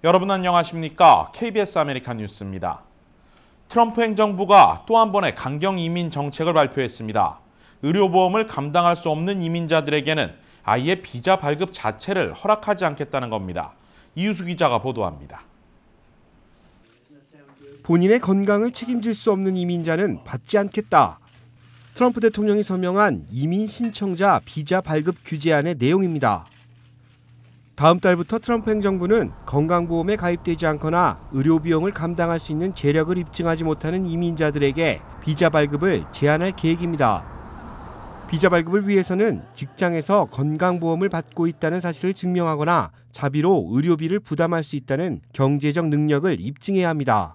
여러분 안녕하십니까? KBS 아메리칸 뉴스입니다. 트럼프 행정부가 또 한 번의 강경 이민 정책을 발표했습니다. 의료보험을 감당할 수 없는 이민자들에게는 아예 비자 발급 자체를 허락하지 않겠다는 겁니다. 이유수 기자가 보도합니다. 본인의 건강을 책임질 수 없는 이민자는 받지 않겠다. 트럼프 대통령이 서명한 이민 신청자 비자 발급 규제안의 내용입니다. 다음 달부터 트럼프 행정부는 건강보험에 가입되지 않거나 의료비용을 감당할 수 있는 재력을 입증하지 못하는 이민자들에게 비자 발급을 제한할 계획입니다. 비자 발급을 위해서는 직장에서 건강보험을 받고 있다는 사실을 증명하거나 자비로 의료비를 부담할 수 있다는 경제적 능력을 입증해야 합니다.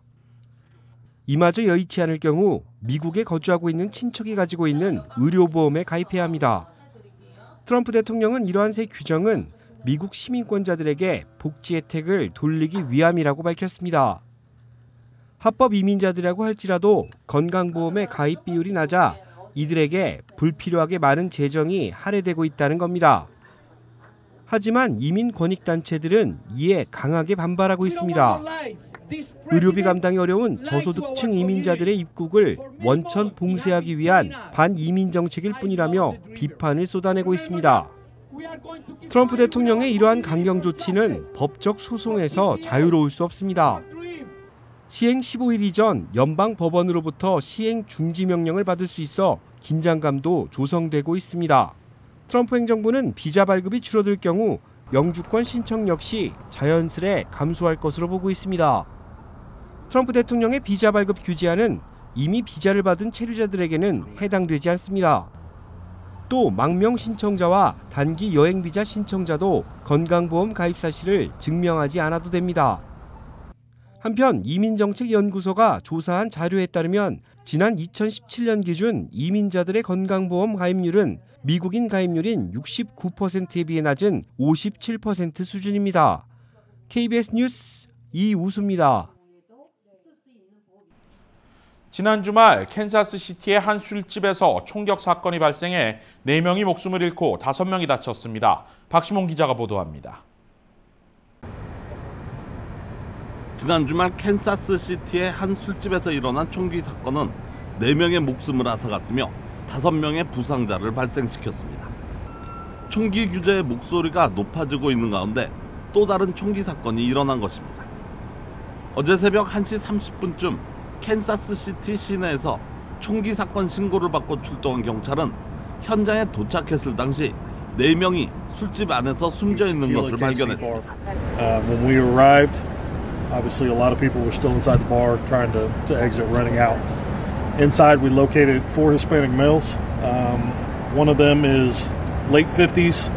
이마저 여의치 않을 경우 미국에 거주하고 있는 친척이 가지고 있는 의료보험에 가입해야 합니다. 트럼프 대통령은 이러한 새 규정은 미국 시민권자들에게 복지 혜택을 돌리기 위함이라고 밝혔습니다. 합법 이민자들이라고 할지라도 건강보험의 가입 비율이 낮아 이들에게 불필요하게 많은 재정이 할애되고 있다는 겁니다. 하지만 이민 권익단체들은 이에 강하게 반발하고 있습니다. 의료비 감당이 어려운 저소득층 이민자들의 입국을 원천 봉쇄하기 위한 반이민 정책일 뿐이라며 비판을 쏟아내고 있습니다. 트럼프 대통령의 이러한 강경 조치는 법적 소송에서 자유로울 수 없습니다. 시행 15일 이전 연방 법원으로부터 시행 중지 명령을 받을 수 있어 긴장감도 조성되고 있습니다. 트럼프 행정부는 비자 발급이 줄어들 경우 영주권 신청 역시 자연스레 감소할 것으로 보고 있습니다. 트럼프 대통령의 비자 발급 규제안은 이미 비자를 받은 체류자들에게는 해당되지 않습니다. 또 망명 신청자와 단기 여행 비자 신청자도 건강보험 가입 사실을 증명하지 않아도 됩니다. 한편 이민정책연구소가 조사한 자료에 따르면 지난 2017년 기준 이민자들의 건강보험 가입률은 미국인 가입률인 69%에 비해 낮은 57% 수준입니다. KBS 뉴스 이우수입니다. 지난 주말 캔사스시티의 한 술집에서 총격 사건이 발생해 4명이 목숨을 잃고 5명이 다쳤습니다. 박시몬 기자가 보도합니다. 지난 주말 캔사스시티의 한 술집에서 일어난 총기 사건은 4명의 목숨을 앗아갔으며 5명의 부상자를 발생시켰습니다. 총기 규제의 목소리가 높아지고 있는 가운데 또 다른 총기 사건이 일어난 것입니다. 어제 새벽 1시 30분쯤 캔사스시티 시내에서 총기 사건 신고를 받고 출동한 경찰은 현장에 도착했을 당시 4명이 술집 안에서 숨져 있는 것을 발견했습니다. When we arrived, obviously a lot of people were still inside the bar trying to exit, running out. Inside we located 4 Hispanic males. One of them is late 50s,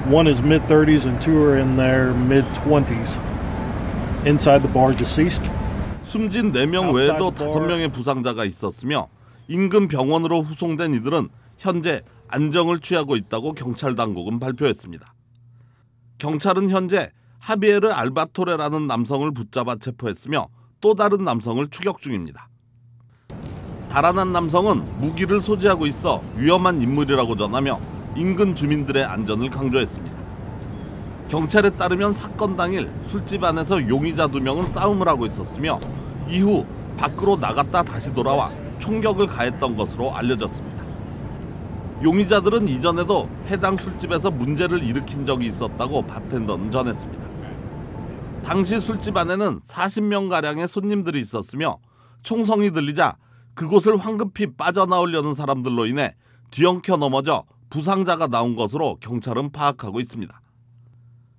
one is mid 30s, and 2 are in their mid 20s. Inside the bar deceased. 숨진 4명 외에도 5명의 부상자가 있었으며 인근 병원으로 후송된 이들은 현재 안정을 취하고 있다고 경찰 당국은 발표했습니다. 경찰은 현재 하비에르 알바토레라는 남성을 붙잡아 체포했으며 또 다른 남성을 추격 중입니다. 달아난 남성은 무기를 소지하고 있어 위험한 인물이라고 전하며 인근 주민들의 안전을 강조했습니다. 경찰에 따르면 사건 당일 술집 안에서 용의자 2명은 싸움을 하고 있었으며 이후 밖으로 나갔다 다시 돌아와 총격을 가했던 것으로 알려졌습니다. 용의자들은 이전에도 해당 술집에서 문제를 일으킨 적이 있었다고 바텐더는 전했습니다. 당시 술집 안에는 40명가량의 손님들이 있었으며 총성이 들리자 그곳을 황급히 빠져나오려는 사람들로 인해 뒤엉켜 넘어져 부상자가 나온 것으로 경찰은 파악하고 있습니다.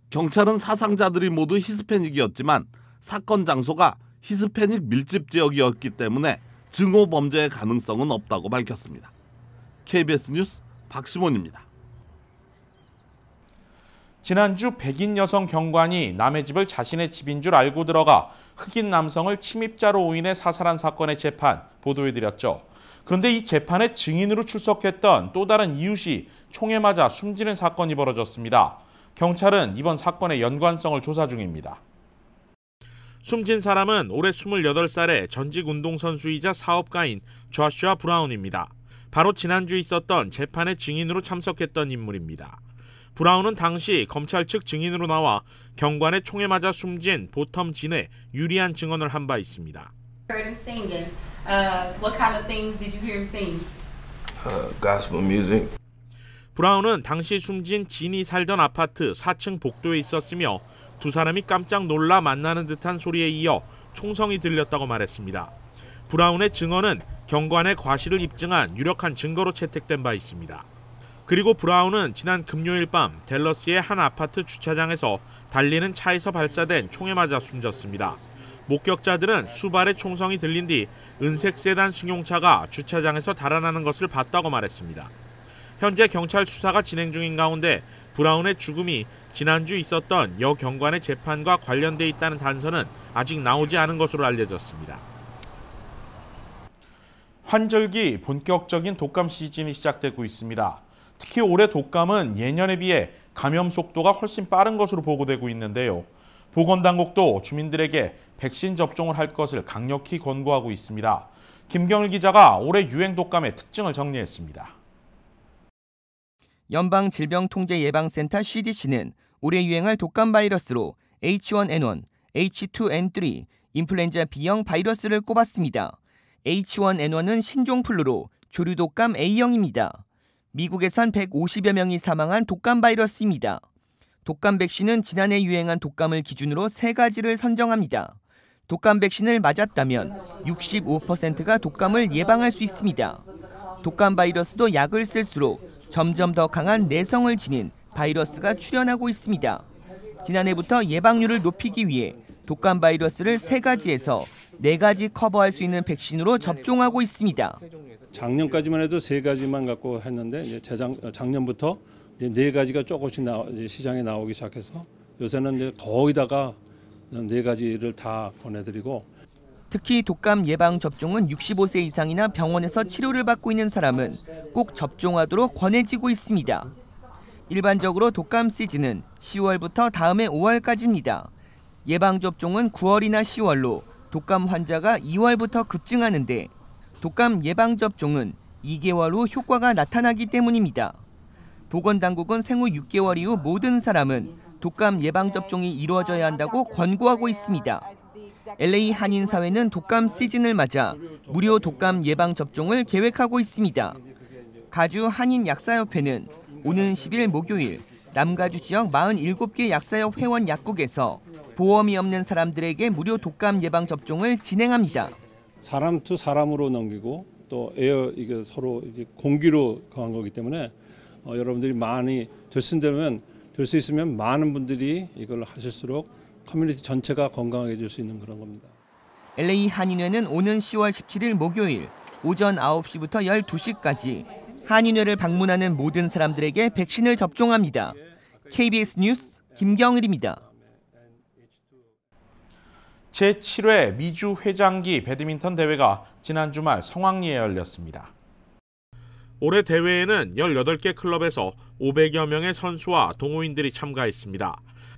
경찰은 사상자들이 모두 히스패닉이었지만 사건 장소가 히스패닉 밀집 지역이었기 때문에 증오 범죄의 가능성은 없다고 밝혔습니다. KBS 뉴스 박시몬입니다. 지난주 백인 여성 경관이 남의 집을 자신의 집인 줄 알고 들어가 흑인 남성을 침입자로 오인해 사살한 사건의 재판 보도해드렸죠. 그런데 이 재판에 증인으로 출석했던 또 다른 이웃이 총에 맞아 숨지는 사건이 벌어졌습니다. 경찰은 이번 사건의 연관성을 조사 중입니다. 숨진 사람은 올해 28살의 전직 운동선수이자 사업가인 조슈아 브라운입니다. 바로 지난주에 있었던 재판의 증인으로 참석했던 인물입니다. 브라운은 당시 검찰 측 증인으로 나와 경관의 총에 맞아 숨진 보텀 진에 유리한 증언을 한 바 있습니다. What kind of things did you hear him sing? Gospel music. 브라운은 당시 숨진 진이 살던 아파트 4층 복도에 있었으며 두 사람이 깜짝 놀라 만나는 듯한 소리에 이어 총성이 들렸다고 말했습니다. 브라운의 증언은 경관의 과실을 입증한 유력한 증거로 채택된 바 있습니다. 그리고 브라운은 지난 금요일 밤 댈러스의 한 아파트 주차장에서 달리는 차에서 발사된 총에 맞아 숨졌습니다. 목격자들은 수발의 총성이 들린 뒤 은색 세단 승용차가 주차장에서 달아나는 것을 봤다고 말했습니다. 현재 경찰 수사가 진행 중인 가운데 브라운의 죽음이 지난주 있었던 여 경관의 재판과 관련돼 있다는 단서는 아직 나오지 않은 것으로 알려졌습니다. 환절기 본격적인 독감 시즌이 시작되고 있습니다. 특히 올해 독감은 예년에 비해 감염 속도가 훨씬 빠른 것으로 보고되고 있는데요. 보건당국도 주민들에게 백신 접종을 할 것을 강력히 권고하고 있습니다. 김경일 기자가 올해 유행 독감의 특징을 정리했습니다. 연방질병통제예방센터 CDC는 올해 유행할 독감 바이러스로 H1N1, H2N3, 인플루엔자 B형 바이러스를 꼽았습니다. H1N1은 신종플루로 조류 독감 A형입니다. 미국에선 150여 명이 사망한 독감 바이러스입니다. 독감 백신은 지난해 유행한 독감을 기준으로 3가지를 선정합니다. 독감 백신을 맞았다면 65%가 독감을 예방할 수 있습니다. 독감 바이러스도 약을 쓸수록 점점 더 강한 내성을 지닌 바이러스가 출현하고 있습니다. 지난해부터 예방률을 높이기 위해 독감 바이러스를 3가지에서 4가지 커버할 수 있는 백신으로 접종하고 있습니다. 작년까지만 해도 3가지만 갖고 했는데 이제 작년부터 이제 4가지가 조금씩 시장에 나오기 시작해서 요새는 이제 거의다가 4가지를 다 권해드리고. 특히 독감 예방 접종은 65세 이상이나 병원에서 치료를 받고 있는 사람은 꼭 접종하도록 권해지고 있습니다. 일반적으로 독감 시즌은 10월부터 다음해 5월까지입니다. 예방접종은 9월이나 10월로 독감 환자가 2월부터 급증하는데 독감 예방접종은 2개월 후 효과가 나타나기 때문입니다. 보건당국은 생후 6개월 이후 모든 사람은 독감 예방접종이 이루어져야 한다고 권고하고 있습니다. LA 한인사회는 독감 시즌을 맞아 무료 독감 예방접종을 계획하고 있습니다. 가주 한인약사협회는 오는 10일 목요일 남가주 지역 47개 약사협 회원 약국에서 보험이 없는 사람들에게 무료 독감 예방접종을 진행합니다. 사람 투 사람으로 넘기고 또 이게 서로 이제 공기로 한 거기 때문에 여러분들이 많이 될 수 있으면 많은 분들이 이걸 하실수록 커뮤니티 전체가 건강해질 수 있는 그런 겁니다. LA 한인회는 오는 10월 17일 목요일 오전 9시부터 12시까지 한인회를 방문하는 모든 사람들에게 백신을 접종합니다. KBS 뉴스 김경일입니다. 제7회 미주 회장기 배드민턴 대회가 지난 주말 성황리에 열렸습니다. 올해 대회에는 18개 클럽에서 500여 명의 선수와 동호인들이 참가했습니다.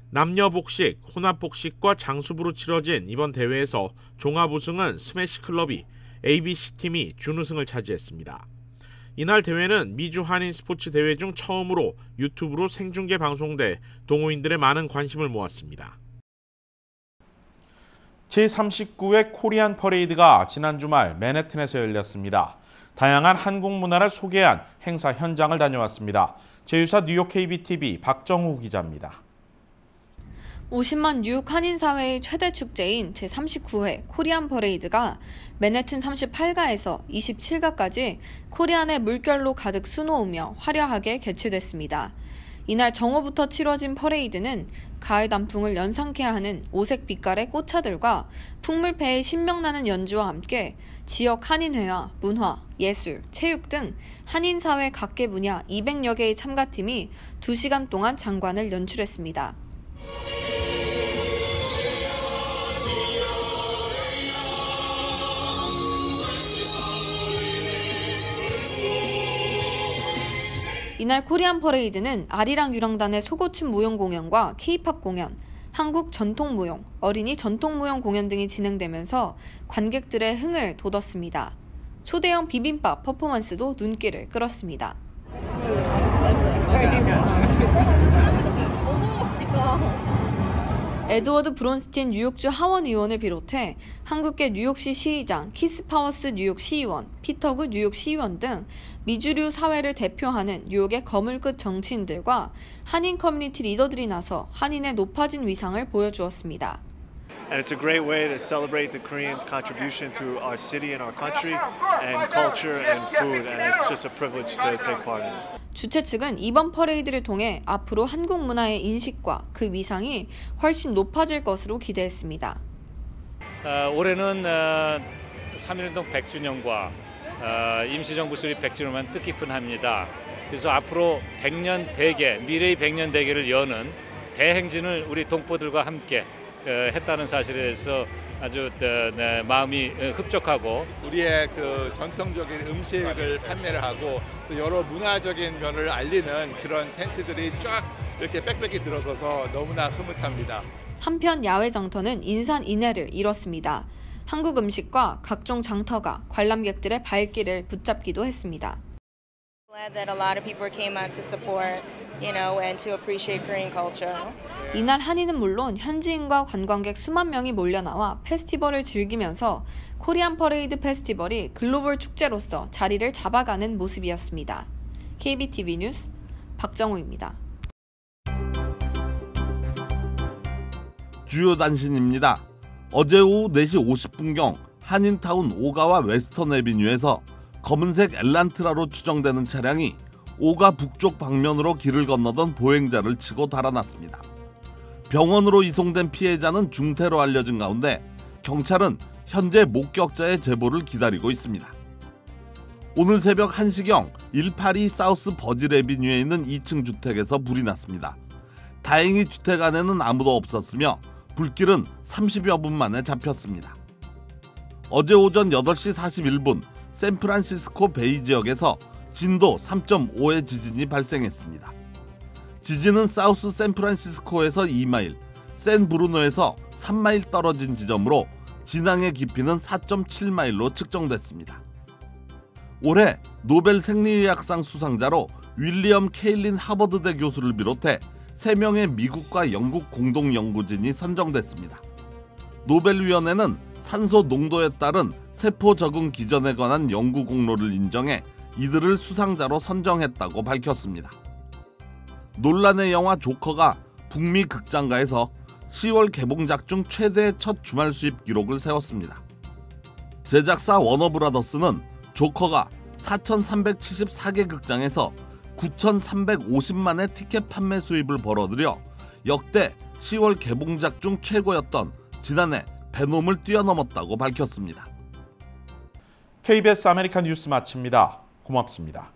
남녀 복식, 혼합 복식과 장수부로 치러진 이번 대회에서 종합 우승은 스매시 클럽이, ABC팀이 준우승을 차지했습니다. 이날 대회는 미주 한인 스포츠 대회 중 처음으로 유튜브로 생중계 방송돼 동호인들의 많은 관심을 모았습니다. 제39회 코리안 퍼레이드가 지난 주말 맨해튼에서 열렸습니다. 다양한 한국 문화를 소개한 행사 현장을 다녀왔습니다. 제휴사 뉴욕 KBTV 박정우 기자입니다. 50만 뉴욕 한인사회의 최대 축제인 제39회 코리안 퍼레이드가 맨해튼 38가에서 27가까지 코리안의 물결로 가득 수놓으며 화려하게 개최됐습니다. 이날 정오부터 치러진 퍼레이드는 가을 단풍을 연상케 하는 오색 빛깔의 꽃차들과 풍물패의 신명나는 연주와 함께 지역 한인회와 문화, 예술, 체육 등 한인사회 각계 분야 200여 개의 참가팀이 2시간 동안 장관을 연출했습니다. 이날 코리안 퍼레이드는 아리랑 유랑단의 소고춤 무용 공연과 K-팝 공연, 한국 전통 무용, 어린이 전통 무용 공연 등이 진행되면서 관객들의 흥을 돋웠습니다. 초대형 비빔밥 퍼포먼스도 눈길을 끌었습니다. 에드워드 브론스틴 뉴욕주 하원 의원을 비롯해 한국계 뉴욕시 시의장, 키스 파워스 뉴욕 시의원, 피터구 뉴욕 시의원 등 미주류 사회를 대표하는 뉴욕의 거물급 정치인들과 한인 커뮤니티 리더들이 나서 한인의 높아진 위상을 보여주었습니다. And it's a great way to celebrate the Koreans' contribution to our city and our country and culture and food, and it's just a privilege to take part in it. 주최 측은 이번 퍼레이드를 통해 앞으로 한국 문화의 인식과 그 위상이 훨씬 높아질 것으로 기대했습니다. 올해는 3.1운동 100주년과 임시정부 수립 100주년만 뜻깊은 합니다. 그래서 앞으로 100년 대계, 미래의 100년 대계를 여는 대행진을 우리 동포들과 함께 했다는 사실에 대해서 아주 마음이 흡족하고 우리의 그 전통적인 음식을 판매를 하고 또 여러 문화적인 면을 알리는 그런 텐트들이 쫙 이렇게 빽빽이 들어서서 너무나 흐뭇합니다. 한편 야외 장터는 인산인해를 이뤘습니다. 한국 음식과 각종 장터가 관람객들의 발길을 붙잡기도 했습니다. Glad that a lot of people came out to support, and to appreciate Korean culture. 이날 한인은 물론 현지인과 관광객 수만 명이 몰려나와 페스티벌을 즐기면서 코리안 퍼레이드 페스티벌이 글로벌 축제로서 자리를 잡아가는 모습이었습니다. KBTV 뉴스 박정우입니다. 주요 단신입니다. 어제 오후 4시 50분경 한인타운 오가와 웨스턴 애비뉴에서 검은색 엘란트라로 추정되는 차량이 오가 북쪽 방면으로 길을 건너던 보행자를 치고 달아났습니다. 병원으로 이송된 피해자는 중태로 알려진 가운데 경찰은 현재 목격자의 제보를 기다리고 있습니다. 오늘 새벽 1시경 182 사우스 버질 애비뉴에 있는 2층 주택에서 불이 났습니다. 다행히 주택 안에는 아무도 없었으며 불길은 30여 분 만에 잡혔습니다. 어제 오전 8시 41분 샌프란시스코 베이 지역에서 진도 3.5의 지진이 발생했습니다. 지진은 사우스 샌프란시스코에서 2마일, 샌브루노에서 3마일 떨어진 지점으로 진앙의 깊이는 4.7마일로 측정됐습니다. 올해 노벨 생리의학상 수상자로 윌리엄 케일린 하버드대 교수를 비롯해 3명의 미국과 영국 공동연구진이 선정됐습니다. 노벨위원회는 산소 농도에 따른 세포 적응 기전에 관한 연구 공로를 인정해 이들을 수상자로 선정했다고 밝혔습니다. 논란의 영화 조커가 북미 극장가에서 10월 개봉작 중 최대의 첫 주말 수입 기록을 세웠습니다. 제작사 워너브라더스는 조커가 4,374개 극장에서 9,350만의 티켓 판매 수입을 벌어들여 역대 10월 개봉작 중 최고였던 지난해 베놈을 뛰어넘었다고 밝혔습니다. KBS 아메리칸 뉴스 마칩니다. 고맙습니다.